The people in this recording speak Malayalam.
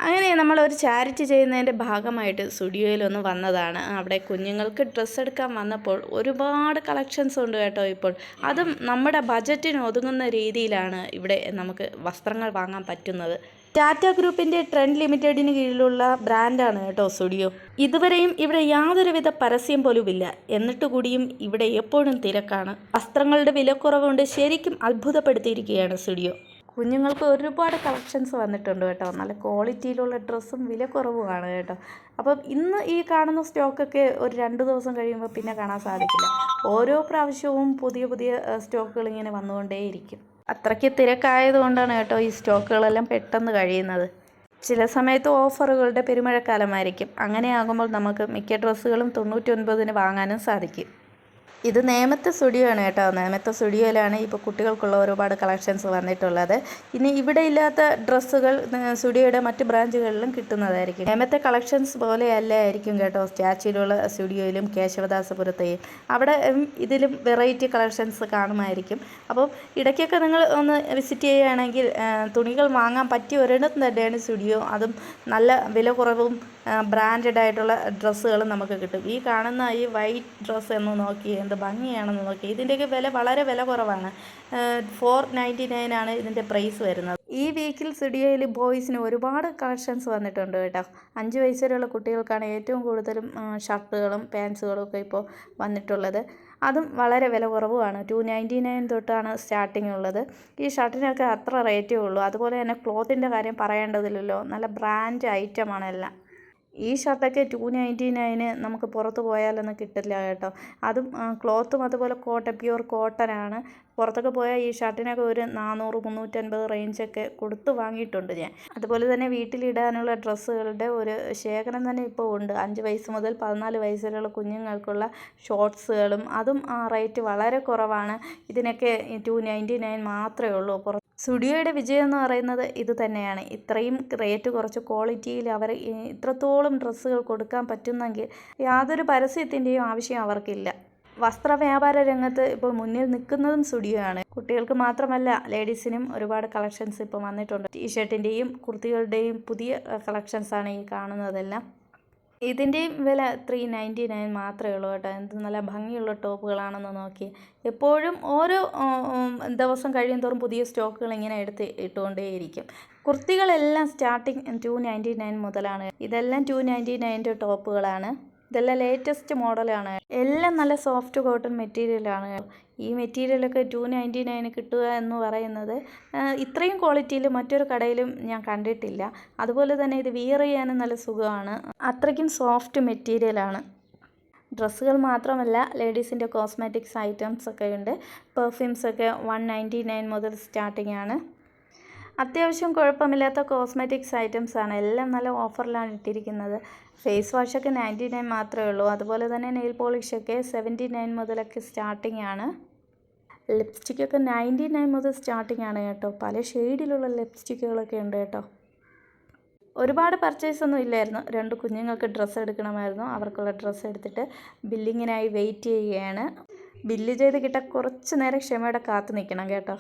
അങ്ങനെ നമ്മളൊരു ചാരിറ്റി ചെയ്യുന്നതിൻ്റെ ഭാഗമായിട്ട് സ്റ്റുഡിയോയിലൊന്ന് വന്നതാണ്. അവിടെ കുഞ്ഞുങ്ങൾക്ക് ഡ്രസ്സ് എടുക്കാൻ വന്നപ്പോൾ ഒരുപാട് കളക്ഷൻസ് ഉണ്ട് കേട്ടോ. ഇപ്പോൾ അതും നമ്മുടെ ബജറ്റിന് ഒതുങ്ങുന്ന രീതിയിലാണ് ഇവിടെ നമുക്ക് വസ്ത്രങ്ങൾ വാങ്ങാൻ പറ്റുന്നത്. ടാറ്റ ഗ്രൂപ്പിൻ്റെ ട്രെൻഡ് ലിമിറ്റഡിന് കീഴിലുള്ള ബ്രാൻഡാണ് കേട്ടോ സ്റ്റുഡിയോ. ഇതുവരെയും ഇവിടെ യാതൊരുവിധ പരസ്യം പോലുമില്ല. എന്നിട്ട് കൂടിയും ഇവിടെ എപ്പോഴും തിരക്കാണ്. വസ്ത്രങ്ങളുടെ വിലക്കുറവുകൊണ്ട് ശരിക്കും അത്ഭുതപ്പെടുത്തിയിരിക്കുകയാണ് സ്റ്റുഡിയോ. കുഞ്ഞുങ്ങൾക്ക് ഒരുപാട് കളക്ഷൻസ് വന്നിട്ടുണ്ട് കേട്ടോ. നല്ല ക്വാളിറ്റിയിലുള്ള ഡ്രസ്സും വിലക്കുറവുമാണ് കേട്ടോ. അപ്പം ഇന്ന് ഈ കാണുന്ന സ്റ്റോക്കൊക്കെ ഒരു 2 ദിവസം കഴിയുമ്പോൾ പിന്നെ കാണാൻ സാധിക്കില്ല. ഓരോ പ്രാവശ്യവും പുതിയ പുതിയ സ്റ്റോക്കുകൾ ഇങ്ങനെ വന്നുകൊണ്ടേയിരിക്കും. അത്രയ്ക്ക് തിരക്കായതുകൊണ്ടാണ് കേട്ടോ ഈ സ്റ്റോക്കുകളെല്ലാം പെട്ടെന്ന് കഴിയുന്നത്. ചില സമയത്ത് ഓഫറുകളുടെ പെരുമഴക്കാലമായിരിക്കും. അങ്ങനെയാകുമ്പോൾ നമുക്ക് മിക്ക ഡ്രസ്സുകളും 99-ന് വാങ്ങാനും സാധിക്കും. ഇത് നേമത്തെ സ്റ്റുഡിയോ ആണ് കേട്ടോ. നേമത്തെ സ്റ്റുഡിയോയിലാണ് ഇപ്പോൾ കുട്ടികൾക്കുള്ള ഒരുപാട് കളക്ഷൻസ് വന്നിട്ടുള്ളത്. ഇനി ഇവിടെ ഇല്ലാത്ത ഡ്രസ്സുകൾ സ്റ്റുഡിയോയുടെ മറ്റ് ബ്രാഞ്ചുകളിലും കിട്ടുന്നതായിരിക്കും. നേമത്തെ കളക്ഷൻസ് പോലെ അല്ലായിരിക്കും കേട്ടോ സ്റ്റാച്യൂലുള്ള സ്റ്റുഡിയോയിലും കേശവദാസപുരത്തെയും. അവിടെ ഇതിലും വെറൈറ്റി കളക്ഷൻസ് കാണുമായിരിക്കും. അപ്പോൾ ഇടയ്ക്കൊക്കെ നിങ്ങൾ ഒന്ന് വിസിറ്റ് ചെയ്യുകയാണെങ്കിൽ തുണികൾ വാങ്ങാൻ പറ്റിയ ഒരിടത്ത് തന്നെയാണ് സ്റ്റുഡിയോ. അതും നല്ല വില കുറവും ബ്രാൻഡഡ് ആയിട്ടുള്ള ഡ്രസ്സുകളും നമുക്ക് കിട്ടും. ഈ കാണുന്ന ഈ വൈറ്റ് ഡ്രസ്സ് എന്ന് നോക്കി എന്ത് ഭംഗിയാണെന്ന് നോക്കി. ഇതിൻ്റെയൊക്കെ വില വളരെ വില കുറവാണ്. 499 ആണ് ഇതിൻ്റെ പ്രൈസ് വരുന്നത്. ഈ വീക്കിൽ സ്റ്റുഡിയോയിൽ ബോയ്സിന് ഒരുപാട് കളക്ഷൻസ് വന്നിട്ടുണ്ട് കേട്ടോ. 5 വയസ്സ് വരെയുള്ള കുട്ടികൾക്കാണ് ഏറ്റവും കൂടുതലും ഷർട്ടുകളും പാൻസുകളും ഒക്കെ ഇപ്പോൾ വന്നിട്ടുള്ളത്. അതും വളരെ വില കുറവുമാണ്. 299 തൊട്ടാണ് സ്റ്റാർട്ടിങ് ഉള്ളത്. ഈ ഷർട്ടിനൊക്കെ അത്ര റേറ്റേ ഉള്ളൂ. അതുപോലെ തന്നെ ക്ലോത്തിൻ്റെ കാര്യം പറയേണ്ടതില്ലല്ലോ. നല്ല ബ്രാൻഡ് ഐറ്റമാണ് എല്ലാം. ഈ ഷർട്ടൊക്കെ 299 നമുക്ക് പുറത്ത് പോയാലൊന്നും കിട്ടില്ല കേട്ടോ. അതും ക്ലോത്തും അതുപോലെ പ്യൂർ കോട്ടനാണ്. പുറത്തൊക്കെ പോയാൽ ഈ ഷർട്ടിനൊക്കെ ഒരു 400-350 റേഞ്ചൊക്കെ കൊടുത്ത് വാങ്ങിയിട്ടുണ്ട് ഞാൻ. അതുപോലെ തന്നെ വീട്ടിലിടാനുള്ള ഡ്രസ്സുകളുടെ ഒരു ശേഖരം തന്നെ ഇപ്പോൾ ഉണ്ട്. 5 വയസ്സ് മുതൽ 14 വയസ്സ് വരെയുള്ള കുഞ്ഞുങ്ങൾക്കുള്ള ഷോർട്സുകളും അതും റേറ്റ് വളരെ കുറവാണ്. ഇതിനൊക്കെ 299 മാത്രമേ ഉള്ളൂ. സ്റ്റുഡിയോയുടെ വിജയം എന്ന് പറയുന്നത് ഇത് തന്നെയാണ്. ഇത്രയും റേറ്റ് കുറച്ച് ക്വാളിറ്റിയിൽ അവർ ഇത്രത്തോളം ഡ്രസ്സുകൾ കൊടുക്കാൻ പറ്റുന്നെങ്കിൽ യാതൊരു പരസ്യത്തിൻ്റെയും ആവശ്യം അവർക്കില്ല. വസ്ത്ര വ്യാപാര രംഗത്ത് ഇപ്പോൾ മുന്നിൽ നിൽക്കുന്നതും സ്റ്റുഡിയോ ആണ്. കുട്ടികൾക്ക് മാത്രമല്ല ലേഡീസിനും ഒരുപാട് കളക്ഷൻസ് ഇപ്പോൾ വന്നിട്ടുണ്ട്. ടീഷർട്ടിൻ്റെയും കുർത്തികളുടെയും പുതിയ കളക്ഷൻസാണ് ഈ കാണുന്നതെല്ലാം. ഇതിൻ്റെയും വില 399 മാത്രമേ ഉള്ളൂ കേട്ടോ. എന്ത് നല്ല ഭംഗിയുള്ള ടോപ്പുകളാണെന്ന് നോക്കി. എപ്പോഴും ഓരോ ദിവസം കഴിയുന്തോറും പുതിയ സ്റ്റോക്കുകൾ ഇങ്ങനെ ഇട്ടുകൊണ്ടേയിരിക്കും. കുർത്തികളെല്ലാം സ്റ്റാർട്ടിങ് 299 മുതലാണ്. ഇതെല്ലാം 299 ടോപ്പുകളാണ്. ഇതെല്ലാം ലേറ്റസ്റ്റ് മോഡലാണ്. എല്ലാം നല്ല സോഫ്റ്റ് കോട്ടൺ മെറ്റീരിയലാണ്. ഈ മെറ്റീരിയലൊക്കെ 299 കിട്ടുക എന്ന് പറയുന്നത് ഇത്രയും ക്വാളിറ്റിയിൽ മറ്റൊരു കടയിലും ഞാൻ കണ്ടിട്ടില്ല. അതുപോലെ തന്നെ ഇത് വിയർ ചെയ്യാനും നല്ല സുഖമാണ്. അത്രയ്ക്കും സോഫ്റ്റ് മെറ്റീരിയലാണ്. ഡ്രസ്സുകൾ മാത്രമല്ല ലേഡീസിൻ്റെ കോസ്മെറ്റിക്സ് ഐറ്റംസ് ഒക്കെ ഉണ്ട്. പെർഫ്യൂംസൊക്കെ 199 മുതൽ സ്റ്റാർട്ടിംഗ് ആണ്. അത്യാവശ്യം കുഴപ്പമില്ലാത്ത കോസ്മെറ്റിക്സ് ഐറ്റംസ് ആണ്. എല്ലാം നല്ല ഓഫറിലാണ് ഇട്ടിരിക്കുന്നത്. ഫേസ് വാഷൊക്കെ 99 മാത്രമേ ഉള്ളൂ. അതുപോലെ തന്നെ നെയിൽ പോളിഷൊക്കെ 79 മുതലൊക്കെ സ്റ്റാർട്ടിംഗ് ആണ്. ലിപ്സ്റ്റിക്കൊക്കെ 99 മുതൽ സ്റ്റാർട്ടിംഗ് ആണ് കേട്ടോ. പല ഷെയ്ഡിലുള്ള ലിപ്സ്റ്റിക്കുകളൊക്കെ ഉണ്ട് കേട്ടോ. ഒരുപാട് പർച്ചേസ് ഒന്നും ഇല്ലായിരുന്നു. 2 കുഞ്ഞുങ്ങൾക്ക് ഡ്രസ്സ് എടുക്കണമായിരുന്നു. അവർക്കുള്ള ഡ്രസ്സ് എടുത്തിട്ട് ബില്ലിങ്ങിനായി വെയിറ്റ് ചെയ്യുകയാണ്. ബില്ല് ചെയ്ത് കിട്ടാൻ കുറച്ച് നേരം ക്ഷമയോടെ കാത്തു നിൽക്കണം കേട്ടോ.